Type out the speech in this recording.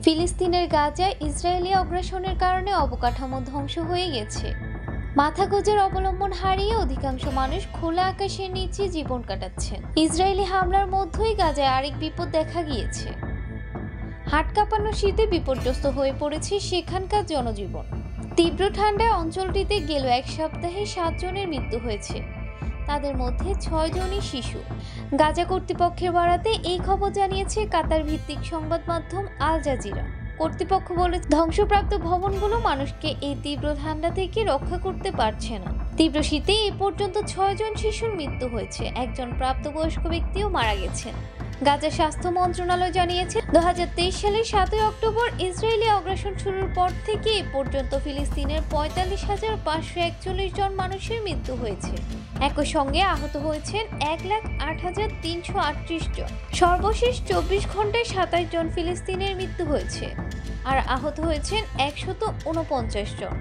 ফিলিস্তিনের গাজায় ইসরায়েলি আগ্রাসনের কারণে অবকাঠামো ধ্বংস হয়ে গেছে। মাথা গোঁজার অবলম্বন হারিয়ে অধিকাংশ মানুষ খোলা আকাশের নিচে জীবন কাটাচ্ছেন। ইসরায়েলি হামলার মধ্যেই গাজায় আরেক বিপদ দেখা গিয়েছে। হাট কাঁপানো শীতে বিপর্যস্ত হয়ে পড়েছে সেখানকার জনজীবন। তীব্র ঠান্ডায় অঞ্চলটিতে গেল এক সপ্তাহে 7 জনের মৃত্যু হয়েছে, তাদের মধ্যে 6 জনই শিশু। গাজা কর্তৃপক্ষের বরাতে এই খবর জানিয়েছে কাতার ভিত্তিক সংবাদ মাধ্যম আল জাজিরা। কর্তৃপক্ষ বলে, ধ্বংসপ্রাপ্ত ভবনগুলো মানুষকে এই তীব্র ঠান্ডা থেকে রক্ষা করতে পারছে না। তীব্র শীতে এ পর্যন্ত 6 জন শিশুর মৃত্যু হয়েছে, একজন প্রাপ্তবয়স্ক ব্যক্তিও মারা গেছেন। গাজা স্বাস্থ্য মন্ত্রণালয় জানিয়েছে, 2023 সালের 7 অক্টোবর ইসরায়েলি আগ্রাসন শুরুর পর থেকে এ পর্যন্ত ফিলিস্তিনের 45,541 জন মানুষের মৃত্যু হয়েছে। একই সঙ্গে আহত হয়েছেন 1,08,338 জন। সর্বশেষ 24 ঘন্টায় 27 জন ফিলিস্তিনের মৃত্যু হয়েছে, আর আহত হয়েছেন 149 জন।